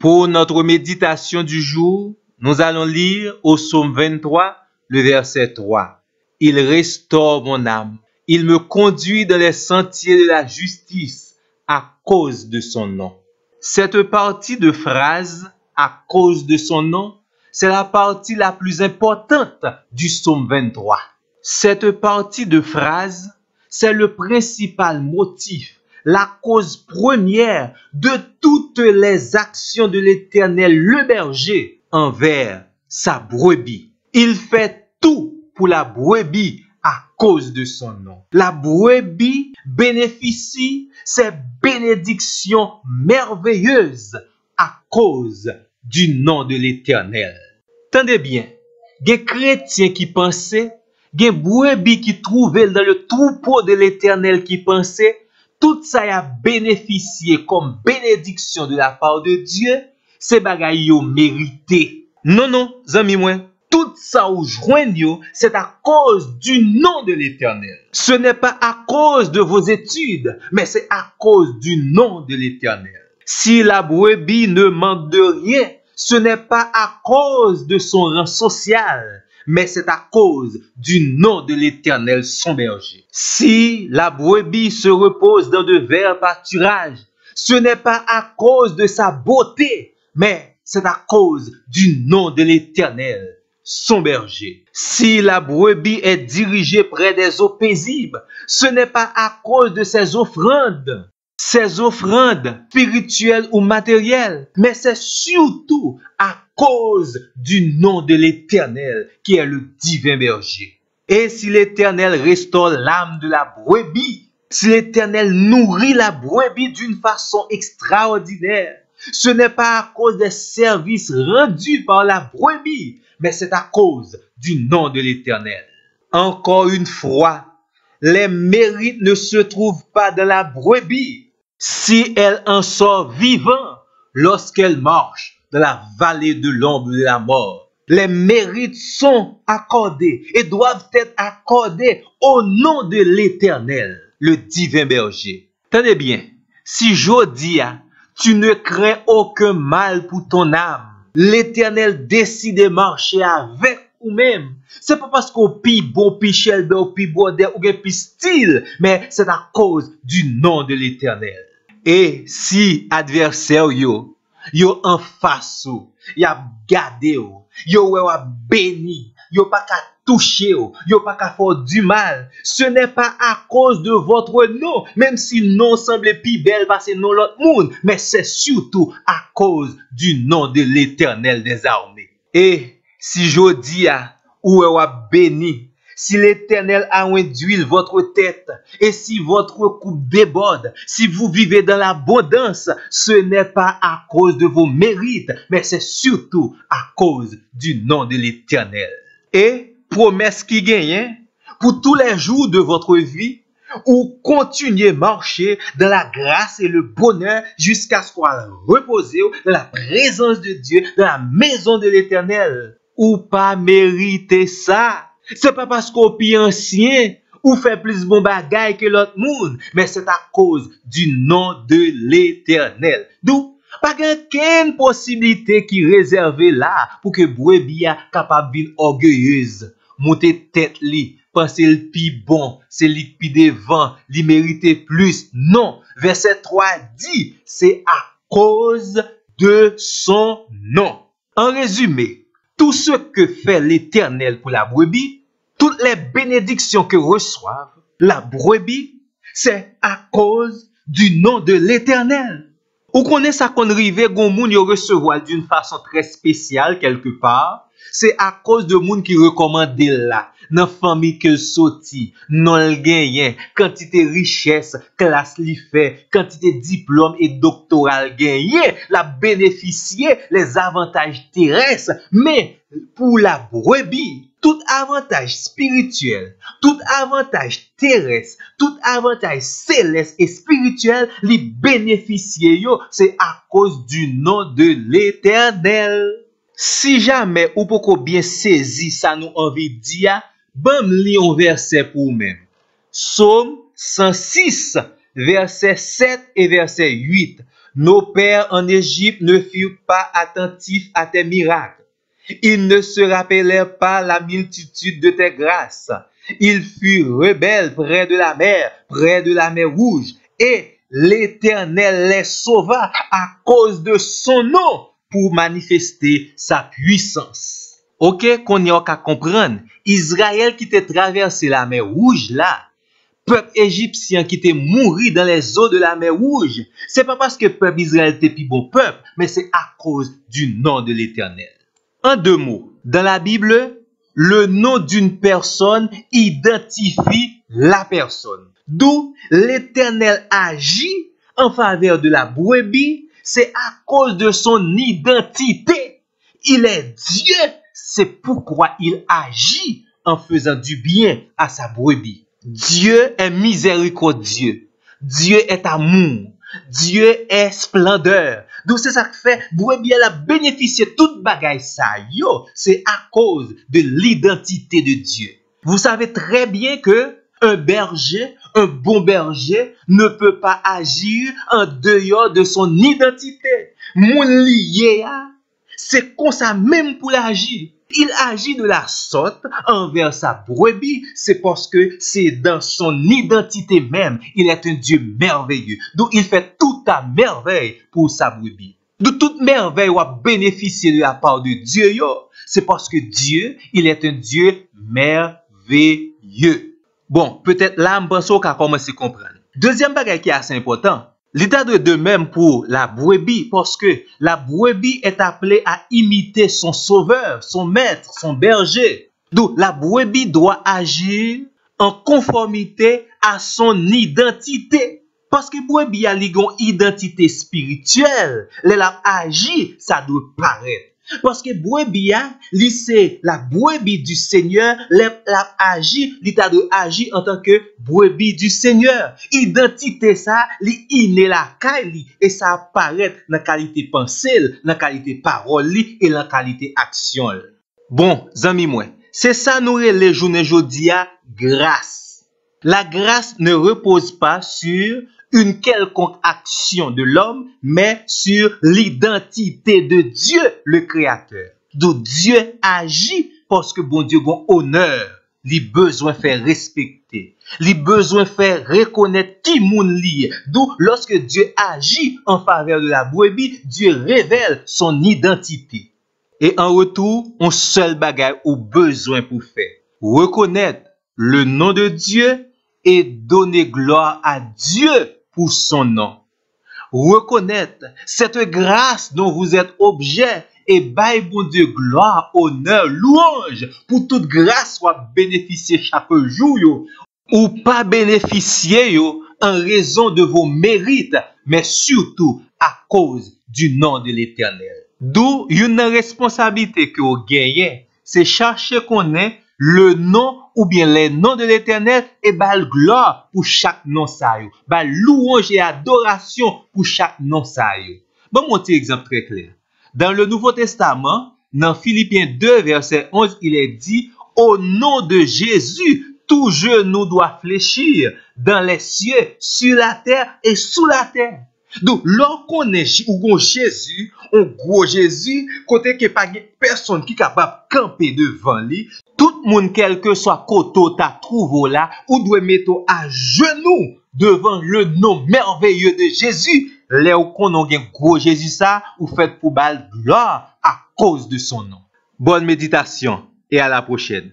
Pour notre méditation du jour, nous allons lire au psaume 23, le verset 3. Il restaure mon âme. Il me conduit dans les sentiers de la justice à cause de son nom. Cette partie de phrase, à cause de son nom, c'est la partie la plus importante du psaume 23. Cette partie de phrase, c'est le principal motif, la cause première de toutes les actions de l'Éternel, le berger, envers sa brebis. Il fait tout pour la brebis à cause de son nom. La brebis bénéficie ces bénédictions merveilleuses à cause du nom de l'Éternel. Tendez bien, des chrétiens qui pensaient, des brebis qui trouvaient dans le troupeau de l'Éternel qui pensaient, tout ça a bénéficié comme bénédiction de la part de Dieu, c'est bagaille yo mérité. Non, amis moi, tout ça ou joignent, c'est à cause du nom de l'Éternel. Ce n'est pas à cause de vos études, mais c'est à cause du nom de l'Éternel. Si la brebis ne manque de rien, ce n'est pas à cause de son rang social, mais c'est à cause du nom de l'Éternel, son berger. Si la brebis se repose dans de verts pâturages, ce n'est pas à cause de sa beauté, mais c'est à cause du nom de l'Éternel, son berger. Si la brebis est dirigée près des eaux paisibles, ce n'est pas à cause de ses offrandes spirituelles ou matérielles, mais c'est surtout à cause du nom de l'Éternel qui est le divin berger. Et si l'Éternel restaure l'âme de la brebis, si l'Éternel nourrit la brebis d'une façon extraordinaire, ce n'est pas à cause des services rendus par la brebis, mais c'est à cause du nom de l'Éternel. Encore une fois, les mérites ne se trouvent pas dans la brebis si elle en sort vivant lorsqu'elle marche dans la vallée de l'ombre de la mort. Les mérites sont accordés et doivent être accordés au nom de l'Éternel, le divin berger. Tenez bien, si Jodia, tu ne crains aucun mal pour ton âme, l'Éternel décide de marcher avec ou même. C'est pas parce qu'on pi bon, pi chelbe, ou pi border, ou pi style, mais c'est à cause du nom de l'Éternel. Et si adversaire yo en face ou, y a gardé ou, yo a béni, yo pas qu'à toucher ou, yo pas qu'à faire du mal, ce n'est pas à cause de votre nom, même si le nom semble plus belle parce que non l'autre monde, mais c'est surtout à cause du nom de l'Éternel des armées. Et si Jodia ou a béni, si l'Éternel a induit votre tête, et si votre coupe déborde, si vous vivez dans l'abondance, ce n'est pas à cause de vos mérites, mais c'est surtout à cause du nom de l'Éternel. Et promesse qui gagne, pour tous les jours de votre vie, ou continuez à marcher dans la grâce et le bonheur jusqu'à ce qu'on repose dans la présence de Dieu, dans la maison de l'Éternel. Ou pas mériter ça. C'est pas parce qu'on est ancien ou fait plus bon bagay que l'autre monde, mais c'est à cause du nom de l'Éternel. D'où pas qu'une possibilité qui est réservée là pour que brebis capable d'être orgueilleuse, monter tête li, penser le pi bon, c'est li pi devant, li mérite plus. Non, verset 3 dit, c'est à cause de son nom. En résumé, tout ce que fait l'Éternel pour la brebis, toutes les bénédictions que reçoivent la brebis, c'est à cause du nom de l'Éternel. Ou connaissez ça qu'on rive, gon moun yo recevoir d'une façon très spéciale quelque part, c'est à cause de moun qui recommande là, dans famille que sorti, non le gagne, quantité richesse, classe li fait, quantité diplôme et doctoral gagné, la bénéficier les avantages terrestres, mais pour la brebis, tout avantage spirituel, tout avantage terrestre, tout avantage céleste et spirituel, les bénéficier yo, c'est à cause du nom de l'Éternel. Si jamais ou poko bien saisi ça nous envie de dire, bam li un verset pour même. Psaume 106, verset 7 et verset 8. Nos pères en Égypte ne furent pas attentifs à tes miracles. Ils ne se rappelèrent pas la multitude de tes grâces. Ils furent rebelles près de la mer Rouge, et l'Éternel les sauva à cause de son nom pour manifester sa puissance. Ok, qu'on y a qu'à comprendre, Israël qui t'a traversé la mer Rouge là, peuple égyptien qui était mouru dans les eaux de la mer Rouge, c'est pas parce que peuple Israël était plus bon peuple, mais c'est à cause du nom de l'Éternel. En deux mots, dans la Bible, le nom d'une personne identifie la personne. D'où l'Éternel agit en faveur de la brebis, c'est à cause de son identité. Il est Dieu, c'est pourquoi il agit en faisant du bien à sa brebis. Dieu est miséricordieux. Dieu est amour. Dieu est splendeur. Donc c'est ça que fait, brebis elle a bénéficié toute bagaille ça yo, c'est à cause de l'identité de Dieu. Vous savez très bien que un berger, un bon berger ne peut pas agir en dehors de son identité. Moun lié, c'est comme ça même pour l'agir. Il agit de la sorte envers sa brebis, c'est parce que c'est dans son identité même. Il est un Dieu merveilleux. Donc il fait tout à merveille pour sa brebis. De toute merveille ou à bénéficier de la part de Dieu, c'est parce que Dieu, il est un Dieu merveilleux. Bon, peut-être là, je pense qu'on a commencé à comprendre. Deuxième bagage qui est assez important, l'état de même pour la brebis, parce que la brebis est appelée à imiter son sauveur, son maître, son berger. Donc, la brebis doit agir en conformité à son identité. Parce que brebis a une identité spirituelle. Elle agit, ça doit paraître. Parce que brebis, c'est la brebis du Seigneur, la agi, l'état de agir en tant que brebis du Seigneur. Identité ça, li inné la caille et ça apparaît dans la qualité pensée, dans la qualité parole et dans la qualité action. Bon, amis moi, c'est ça nous les journées jodi a grâce. La grâce ne repose pas sur une quelconque action de l'homme, mais sur l'identité de Dieu, le Créateur. Donc Dieu agit parce que bon Dieu a honneur, il besoin faire respecter, il besoin faire reconnaître qui moun li. D'où lorsque Dieu agit en faveur de la brebis, Dieu révèle son identité. Et en retour, un seul bagage ou besoin pour faire, reconnaître le nom de Dieu et donner gloire à Dieu pour son nom. Reconnaître cette grâce dont vous êtes objet et bail bon Dieu gloire, honneur, louange pour toute grâce soit bénéficier chaque jour yo, ou pas bénéficier yo en raison de vos mérites, mais surtout à cause du nom de l'Éternel. D'où une responsabilité que vous gagnez, c'est chercher qu'on ait le nom ou bien les noms de l'Éternel et bal gloire pour chaque nom ça yo. Bal louange et adoration pour chaque nom ça yo. Bon, mon petit exemple très clair. Dans le Nouveau Testament, dans Philippiens 2, verset 11, il est dit, au nom de Jésus, tout genou doit fléchir dans les cieux, sur la terre et sous la terre. Donc, lorsqu'on est ou Jésus, on gros Jésus, côté que pas personne qui est capable de camper devant lui, tout le monde, quel que soit côté ta trouvé là, ou doit mettre à genoux devant le nom merveilleux de Jésus. Là où on a un gros Jésus ça, ou fait pour bal gloire à cause de son nom. Bonne méditation et à la prochaine.